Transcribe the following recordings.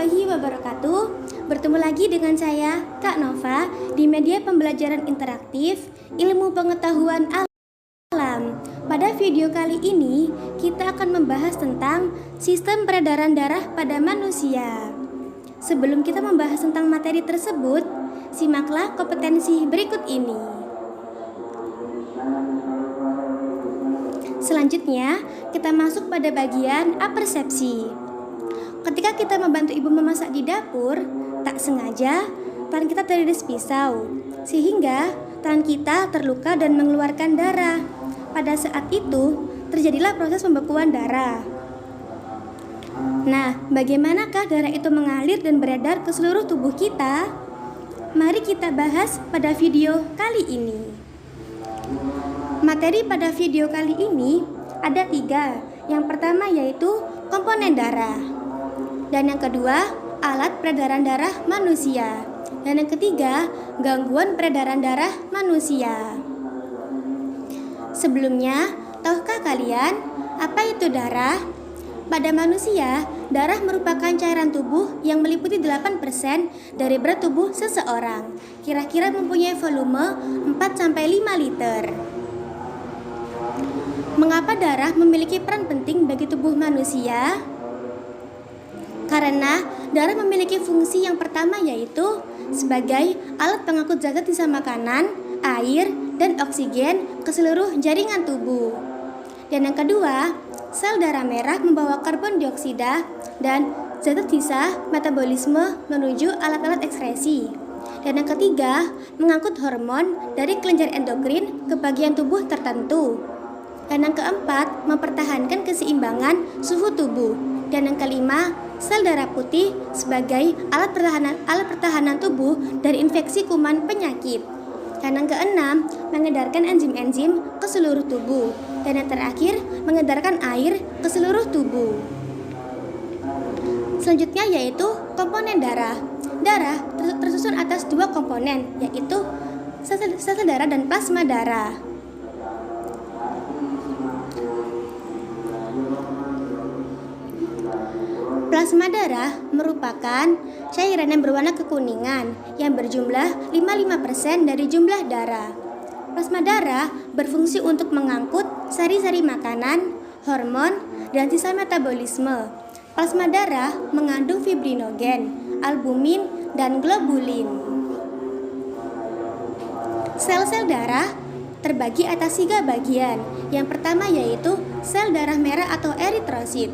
warahmatullahi wabarakatuh. Bertemu lagi dengan saya, Kak Nova, di media pembelajaran interaktif Ilmu Pengetahuan Alam. Pada video kali ini, kita akan membahas tentang sistem peredaran darah pada manusia. Sebelum kita membahas tentang materi tersebut, simaklah kompetensi berikut ini. Selanjutnya, kita masuk pada bagian apersepsi. Ketika kita membantu ibu memasak di dapur, tak sengaja tangan kita teriris pisau, sehingga tangan kita terluka dan mengeluarkan darah. Pada saat itu, terjadilah proses pembekuan darah. Nah, bagaimanakah darah itu mengalir dan beredar ke seluruh tubuh kita? Mari kita bahas pada video kali ini. Materi pada video kali ini ada 3. Yang pertama yaitu komponen darah. Dan yang kedua, alat peredaran darah manusia. Dan yang ketiga, gangguan peredaran darah manusia. Sebelumnya, tahukah kalian apa itu darah? Pada manusia, darah merupakan cairan tubuh yang meliputi 8% dari berat tubuh seseorang. Kira-kira mempunyai volume 4-5 liter. Mengapa darah memiliki peran penting bagi tubuh manusia? Karena darah memiliki fungsi yang pertama yaitu sebagai alat pengangkut zat sisa makanan, air, dan oksigen ke seluruh jaringan tubuh. Dan yang kedua, sel darah merah membawa karbon dioksida dan zat sisa metabolisme menuju alat-alat ekskresi. Dan yang ketiga, mengangkut hormon dari kelenjar endokrin ke bagian tubuh tertentu. Dan yang keempat, mempertahankan keseimbangan suhu tubuh. Dan yang kelima, sel darah putih sebagai alat pertahanan tubuh dari infeksi kuman penyakit. Dan yang keenam, mengedarkan enzim-enzim ke seluruh tubuh. Dan yang terakhir, mengedarkan air ke seluruh tubuh. Selanjutnya yaitu komponen darah. Darah tersusun atas 2 komponen, yaitu sel darah dan plasma darah. Plasma darah merupakan cairan yang berwarna kekuningan yang berjumlah 55% dari jumlah darah. Plasma darah berfungsi untuk mengangkut sari-sari makanan, hormon, dan sisa metabolisme. Plasma darah mengandung fibrinogen, albumin, dan globulin. Sel-sel darah terbagi atas 3 bagian. Yang pertama yaitu sel darah merah atau eritrosit.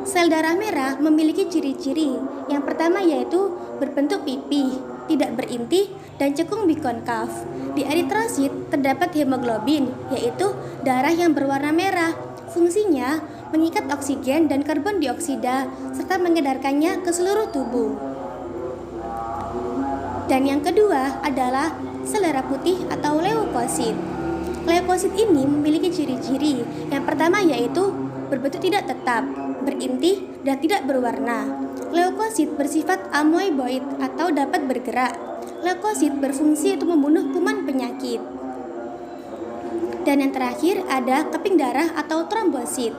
Sel darah merah memiliki ciri-ciri. Yang pertama yaitu berbentuk pipih, tidak berinti, dan cekung bikonkav. Di eritrosit terdapat hemoglobin, yaitu darah yang berwarna merah. Fungsinya mengikat oksigen dan karbon dioksida serta mengedarkannya ke seluruh tubuh. Dan yang kedua adalah sel darah putih atau leukosit. Leukosit ini memiliki ciri-ciri. Yang pertama yaitu berbentuk tidak tetap, berinti, dan tidak berwarna. Leukosit bersifat amoeboid atau dapat bergerak. Leukosit berfungsi untuk membunuh kuman penyakit. Dan yang terakhir ada keping darah atau trombosit.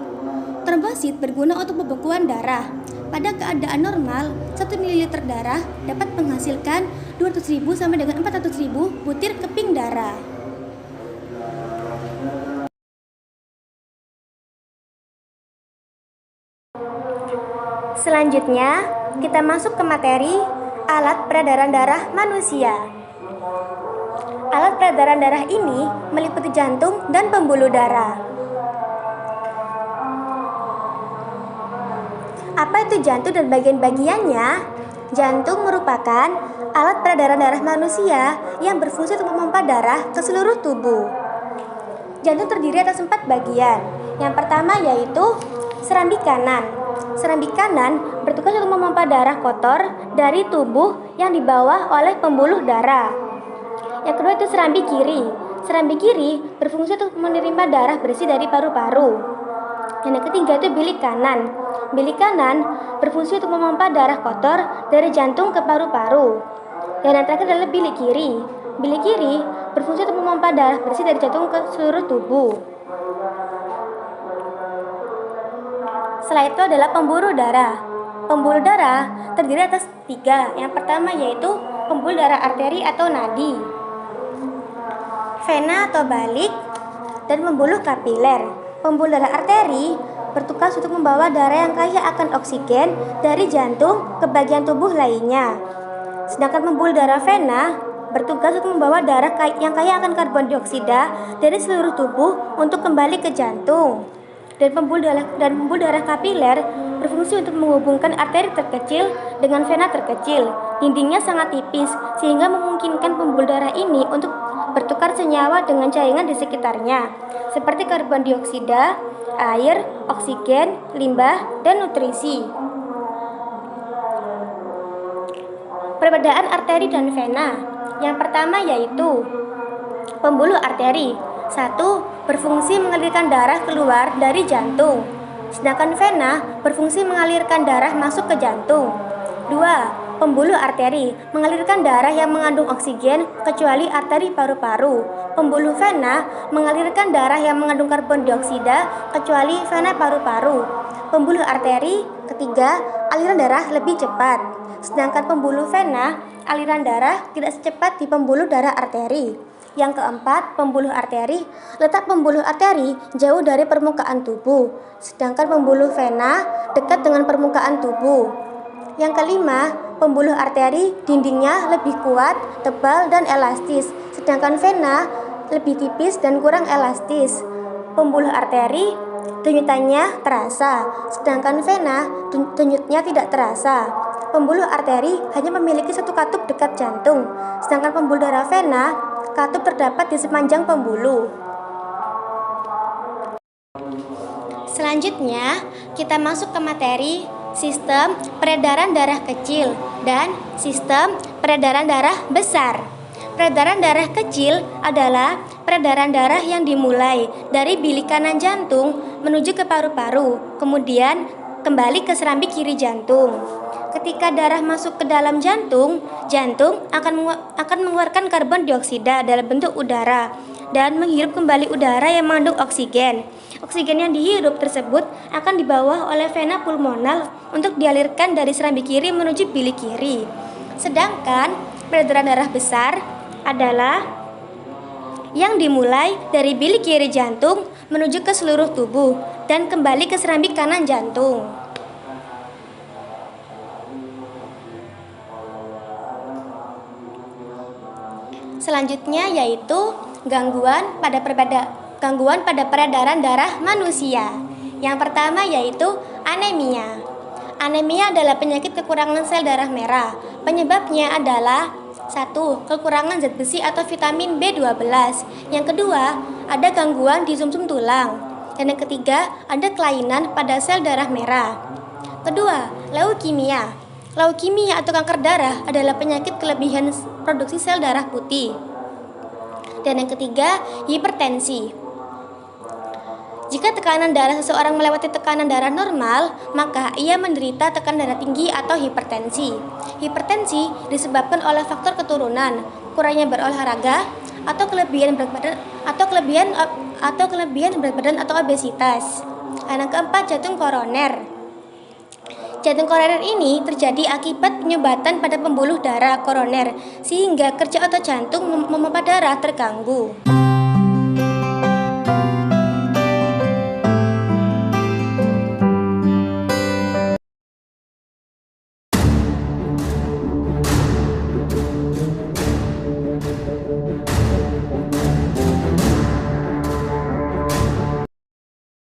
Trombosit berguna untuk pembekuan darah. Pada keadaan normal, 1 ml darah dapat menghasilkan 200.000 sampai dengan 400.000 butir keping darah. Selanjutnya, kita masuk ke materi alat peredaran darah manusia. Alat peredaran darah ini meliputi jantung dan pembuluh darah. Apa itu jantung dan bagian-bagiannya? Jantung merupakan alat peredaran darah manusia yang berfungsi untuk memompa darah ke seluruh tubuh. Jantung terdiri atas 4 bagian. Yang pertama yaitu serambi kanan. Serambi kanan bertugas untuk memompa darah kotor dari tubuh yang dibawa oleh pembuluh darah. Yang kedua itu serambi kiri. Serambi kiri berfungsi untuk menerima darah bersih dari paru-paru. Dan yang ketiga itu bilik kanan. Bilik kanan berfungsi untuk memompa darah kotor dari jantung ke paru-paru. Dan yang terakhir adalah bilik kiri. Bilik kiri berfungsi untuk memompa darah bersih dari jantung ke seluruh tubuh. Setelah itu adalah pembuluh darah. Pembuluh darah terdiri atas 3. Yang pertama yaitu pembuluh darah arteri atau nadi, vena atau balik, dan pembuluh kapiler. Pembuluh darah arteri bertugas untuk membawa darah yang kaya akan oksigen dari jantung ke bagian tubuh lainnya. Sedangkan pembuluh darah vena bertugas untuk membawa darah yang kaya akan karbon dioksida dari seluruh tubuh untuk kembali ke jantung. Dan pembuluh darah kapiler berfungsi untuk menghubungkan arteri terkecil dengan vena terkecil. Dindingnya sangat tipis sehingga memungkinkan pembuluh darah ini untuk bertukar senyawa dengan cairan di sekitarnya, seperti karbon dioksida, air, oksigen, limbah, dan nutrisi. Perbedaan arteri dan vena. Yang pertama yaitu pembuluh arteri. 1. Berfungsi mengalirkan darah keluar dari jantung, sedangkan vena berfungsi mengalirkan darah masuk ke jantung. 2. Pembuluh arteri mengalirkan darah yang mengandung oksigen kecuali arteri paru-paru. Pembuluh vena mengalirkan darah yang mengandung karbon dioksida kecuali vena paru-paru. Pembuluh arteri. Ketiga, aliran darah lebih cepat, sedangkan pembuluh vena aliran darah tidak secepat di pembuluh darah arteri. Yang keempat, pembuluh arteri. Letak pembuluh arteri jauh dari permukaan tubuh, sedangkan pembuluh vena dekat dengan permukaan tubuh. Yang kelima, pembuluh arteri dindingnya lebih kuat, tebal, dan elastis, sedangkan vena lebih tipis dan kurang elastis. Pembuluh arteri denyutannya terasa, sedangkan vena denyutnya tidak terasa. Pembuluh arteri hanya memiliki satu katup dekat jantung, sedangkan pembuluh darah vena katup terdapat di sepanjang pembuluh. Selanjutnya, kita masuk ke materi sistem peredaran darah kecil dan sistem peredaran darah besar. Peredaran darah kecil adalah peredaran darah yang dimulai dari bilik kanan jantung menuju ke paru-paru, kemudian kembali ke serambi kiri jantung. Ketika darah masuk ke dalam jantung, jantung akan mengeluarkan karbon dioksida dalam bentuk udara dan menghirup kembali udara yang mengandung oksigen. Oksigen yang dihirup tersebut akan dibawa oleh vena pulmonal untuk dialirkan dari serambi kiri menuju bilik kiri. Sedangkan peredaran darah besar adalah yang dimulai dari bilik kiri jantung menuju ke seluruh tubuh dan kembali ke serambi kanan jantung. Selanjutnya yaitu gangguan pada peredaran darah manusia. Yang pertama yaitu anemia. Anemia adalah penyakit kekurangan sel darah merah. Penyebabnya adalah 1. Kekurangan zat besi atau vitamin B12. Yang kedua, ada gangguan di sumsum tulang. Dan yang ketiga, ada kelainan pada sel darah merah. Kedua, leukemia. Leukemia atau kanker darah adalah penyakit kelebihan produksi sel darah putih. Dan yang ketiga, hipertensi. Jika tekanan darah seseorang melewati tekanan darah normal, maka ia menderita tekanan darah tinggi atau hipertensi. Hipertensi disebabkan oleh faktor keturunan, kurangnya berolahraga, atau kelebihan berat badan atau obesitas. Dan yang keempat, jantung koroner. Jantung koroner ini terjadi akibat penyumbatan pada pembuluh darah koroner sehingga kerja otot jantung memompa darah terganggu.